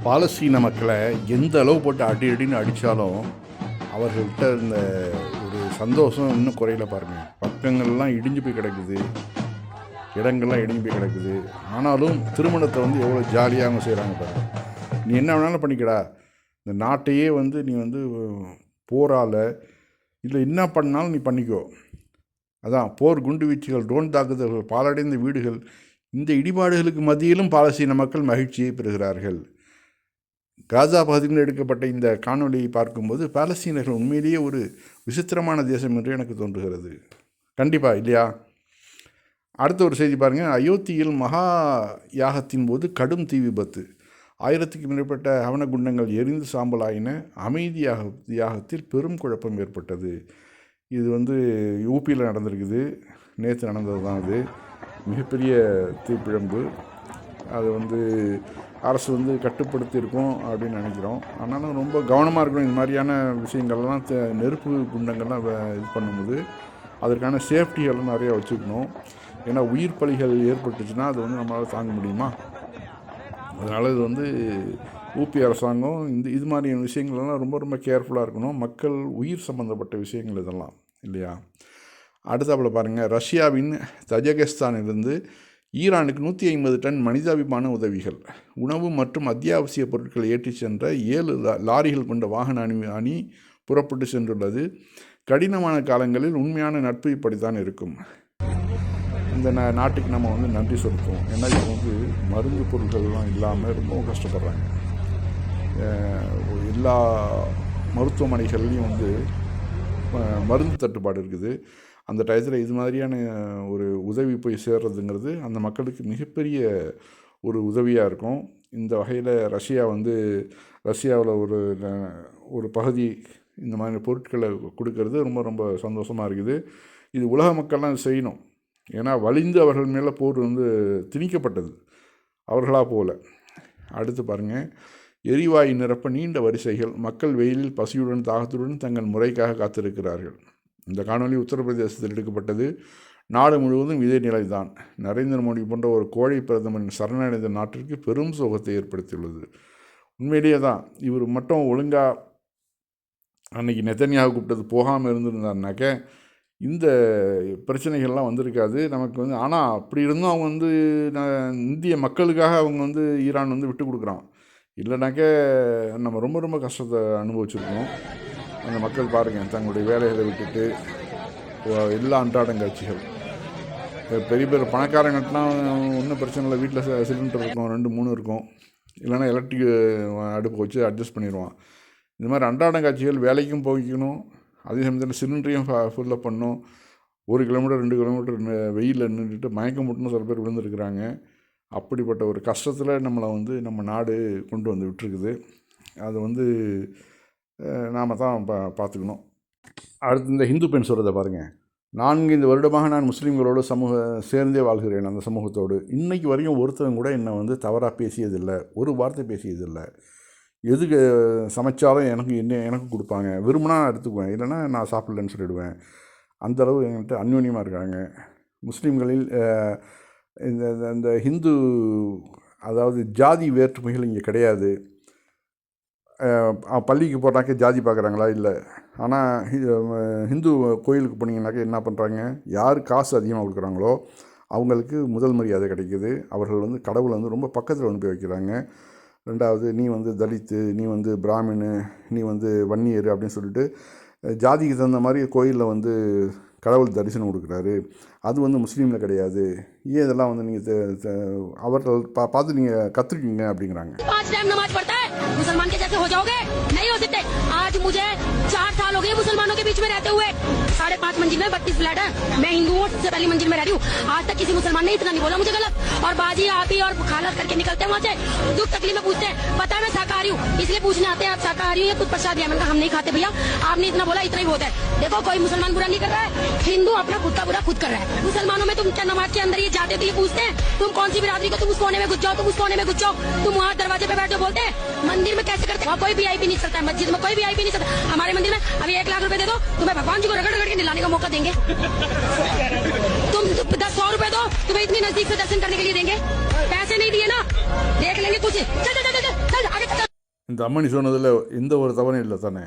பாலஸ்தீன மக்களை எந்த அளவு போட்டு அடின்னு அடித்தாலும் அவர்கள்ட்ட இந்த ஒரு சந்தோஷம் இன்னும் குறையில பாருங்கள். பக்கங்கள்லாம் இடிஞ்சு போய் கிடக்குது, இடங்கள்லாம் இடிஞ்சு போய் கிடக்குது. ஆனாலும் திருமணத்தை எவ்வளோ ஜாலியாக அவங்க செய்கிறாங்க பாருங்கள். நீ என்ன வேணாலும் பண்ணிக்கடா, இந்த நாட்டையே நீ போரால் இல்லை என்ன பண்ணாலும் நீ பண்ணிக்கோ. அதான் போர், குண்டு வீச்சுகள், ட்ரோன் தாக்குதல்கள், பாலடைந்த வீடுகள், இந்த இடிபாடுகளுக்கு மத்தியிலும் பாலஸ்தீன மக்கள் மகிழ்ச்சியை பெறுகிறார்கள். காசா பகுதியில் எடுக்கப்பட்ட இந்த காணொலியை பார்க்கும்போது பாலஸ்தீனர்கள் உண்மையிலேயே ஒரு விசித்திரமான தேசம் என்று எனக்கு தோன்றுகிறது. கண்டிப்பாக இல்லையா? அடுத்த ஒரு செய்தி பாருங்கள். அயோத்தியில் மகா யாகத்தின் போது கடும் தீ விபத்து, 1000க்கும் மேற்பட்ட ஹவன குண்டங்கள் எரிந்து சாம்பலாயின. அமைதி யாகத்தில் பெரும் குழப்பம் ஏற்பட்டது. இது யூபியில் நடந்திருக்குது, நேற்று நடந்தது தான். அது மிகப்பெரிய தீப்பிழம்பு. அது அரசு கட்டுப்படுத்தியிருக்கோம் அப்படின்னு நினைக்கிறோம். ஆனாலும் ரொம்ப கவனமாக இருக்கணும். இந்த மாதிரியான விஷயங்கள்லாம் நெருப்பு குண்டங்கள்லாம் இது பண்ணும்போது அதற்கான சேஃப்டிகள்லாம் நிறையா வச்சுக்கணும். ஏன்னா உயிர் பலிகள் ஏற்பட்டுச்சுன்னா அது நம்மளால் தாங்க முடியுமா? அதனால் இது ஊபி அரசாங்கம் இது மாதிரியான விஷயங்கள்லாம் ரொம்ப ரொம்ப கேர்ஃபுல்லாக இருக்கணும். மக்கள் உயிர் சம்மந்தப்பட்ட விஷயங்கள் இதெல்லாம் இல்லையா? அடுத்தாப்பில் பாருங்கள். ரஷ்யாவின் தஜகிஸ்தானிலிருந்து ஈரானுக்கு 150 டன் மனிதாபிமான உதவிகள், உணவு மற்றும் அத்தியாவசிய பொருட்களை ஏற்றிச் சென்ற 7 லாரிகள் கொண்ட வாகன அணி புறப்பட்டு சென்றுள்ளது. கடினமான காலங்களில் உண்மையான நட்பு இப்படித்தான் இருக்கும். இந்த நாட்டுக்கு நம்ம நன்றி செலுத்துவோம். ஏன்னா இப்போ மருந்து பொருட்கள்லாம் இல்லாமல் ரொம்ப கஷ்டப்படுறாங்க. எல்லா மருத்துவமனைகள்லையும் மருந்து தட்டுப்பாடு இருக்குது. அந்த டயத்தில் இது மாதிரியான ஒரு உதவி போய் சேர்றதுங்கிறது அந்த மக்களுக்கு மிகப்பெரிய ஒரு உதவியாக இருக்கும். இந்த வகையில் ரஷ்யாவில் ஒரு பகுதி இந்த மாதிரி பொருட்களை கொடுக்கறது ரொம்ப ரொம்ப சந்தோஷமாக இருக்குது. இது உலக மக்கள்லாம் செய்யணும். ஏன்னா வலிந்து அவர்கள் மேலே போர் திணிக்கப்பட்டது, அவர்களாக போகல. அடுத்து பாருங்கள். எரிவாயு நிரப்ப நீண்ட வரிசைகள், மக்கள் வெயிலில் பசியுடன் தாகத்துடன் தங்கள் முறைக்காக காத்திருக்கிறார்கள். இந்த காணொலி உத்தரப்பிரதேசத்தில் எடுக்கப்பட்டது. நாடு முழுவதும் இதே நிலைதான். நரேந்திர மோடி போன்ற ஒரு கோழை பிரதமரின் சரணடைந்த நாட்டிற்கு பெரும் சோகத்தை ஏற்படுத்தியுள்ளது. உண்மையிலேயே தான். இவர் மட்டும் ஒழுங்காக அன்றைக்கி நெத்தன்யாகு கூப்பிட்டது போகாமல் இருந்திருந்தாருனாக்க இந்த பிரச்சனைகள்லாம் வந்திருக்காது நமக்கு. ஆனால் அப்படி இருந்தும் அவங்க இந்திய மக்களுக்காக அவங்க ஈரான் விட்டு கொடுக்குறான். இல்லைனாக்க நம்ம ரொம்ப ரொம்ப கஷ்டத்தை அனுபவிச்சிருக்கோம். அந்த மக்கள் பாருங்கள், தங்களுடைய வேலைகளை விட்டுட்டு எல்லா அன்றாடங்காட்சிகள், பெரிய பெரிய பணக்காரங்கட்டெலாம் ஒன்றும் பிரச்சனை இல்லை, வீட்டில் சிலிண்டர் இருக்கும், 2-3 இருக்கும், இல்லைனா எலக்ட்ரிக் அடுப்பு வச்சு அட்ஜஸ்ட் பண்ணிடுவான். இந்த மாதிரி அன்றாடங்காட்சிகள், வேலைக்கும் போய்க்கணும், அதே சமயத்தில் சிலிண்டரையும் ஃபுல்லப் பண்ணணும். 1 கிலோமீட்டர் 2 கிலோமீட்டர் வெயிலில் நின்றுட்டு மயக்கம் போட்டுன்னு சில பேர் விழுந்துருக்குறாங்க. அப்படிப்பட்ட ஒரு கஷ்டத்தில் நம்மளை நம்ம நாடு கொண்டு விட்டுருக்குது. அது நாம் தான் பார்த்துக்கணும். அடுத்து இந்த ஹிந்து பெண் சொல்கிறத பாருங்கள். 4 வருடமாக நான் முஸ்லீம்களோடு சேர்ந்தே வாழ்கிறேன், அந்த சமூகத்தோடு. இன்றைக்கு வரையும் ஒருத்தரும் கூட என்னை தவறாக பேசியதில்லை, ஒரு வார்த்தை பேசியதில்லை. எதுக்கு சமைச்சாலும் எனக்கு கொடுப்பாங்க, விரும்பினா எடுத்துக்குவேன், இல்லைனா நான் சாப்பிட்லன்னு சொல்லிவிடுவேன். அந்தளவு என்கிட்ட அந்யோன்யமாக இருக்காங்க. முஸ்லீம்களில் இந்த ஹிந்து, அதாவது ஜாதி வேற்றுமைகள் இங்கே கிடையாது. பள்ளிக்கு போனாக்க ஜாதி பார்க்குறாங்களா? இல்லை. ஆனால் ஹிந்து கோயிலுக்கு போனீங்கன்னாக்க என்ன பண்ணுறாங்க? யார் காசு அதிகமாக கொடுக்குறாங்களோ அவங்களுக்கு முதல் மரியாதை கிடைக்கிது. அவர்கள் கடவுளை ரொம்ப பக்கத்தில் போய் வைக்கிறாங்க. 2வது, நீ தலித்து, நீ பிராமினு, நீ வன்னியர் அப்படின்னு சொல்லிட்டு ஜாதிக்கு தகுந்த மாதிரி கோயிலில் கடவுள் தரிசனம் கொடுக்குறாரு. அது முஸ்லீமில் கிடையாது. ஏன் இதெல்லாம் நீங்கள் அவர்கள் பார்த்து நீங்கள் கற்றுக்கிங்க அப்படிங்கிறாங்க. मुसलमान के जैसे हो जाओगे, नहीं हो सकते। आज मुझे 4 साल हो गए मुसलमानों के बीच में रहते हुए। 5.5 मंजिल में 32 फ्लैट है। मैं हिंदू हूँ, सबसे पहली मंजिल में रह रही हूँ। आज तक किसी मुसलमान ने इतना नहीं बोला मुझे गलत। और बाजी आती और खालत करके निकलते हैं वहाँ से, दुख तकलीफ में पूछते हैं, पता है मैं शाकाहारी हूँ, इसलिए पूछने आते हैं आप शाकाहारी हो या कुछ प्रसाद दिया? मैंने कहा हम नहीं खाते भैया, आपने इतना बोला, इतना ही बहुत है। देखो कोई मुसलमान बुरा नहीं कर रहा है, हिंदू अपना खुद का बुरा खुद कर रहा है। मुसलमानों में तुम क्या नमाज के अंदर ये जाते तो ये पूछते हैं तुम कौन सी बिरादरी को, तुम उस कोने में घुस जाओ, तुम उस कोने में घुस जाओ, तुम वहाँ दरवाजे पे बैठो, बोलते हैं मंदिर में कैसे करते हैं? कोई VIP नहीं चलता है, मस्जिद में कोई VIP नहीं चलता। हमारे मंदिर में अभी 1 लाख रुपए दे दो, तुम्हें भगवान जी को रगड़ रगड़ के निलाने का मौका देंगे। तुम 100 रुपए दो, तुम्हें इतनी नजदीक से दर्शन करने के लिए देंगे। पैसे नहीं दिए ना, देख लेंगे कुछ। चल चल चल चल आगे இந்த அம்மணி சொன்னதில் எந்த ஒரு தவறும் இல்லை தானே?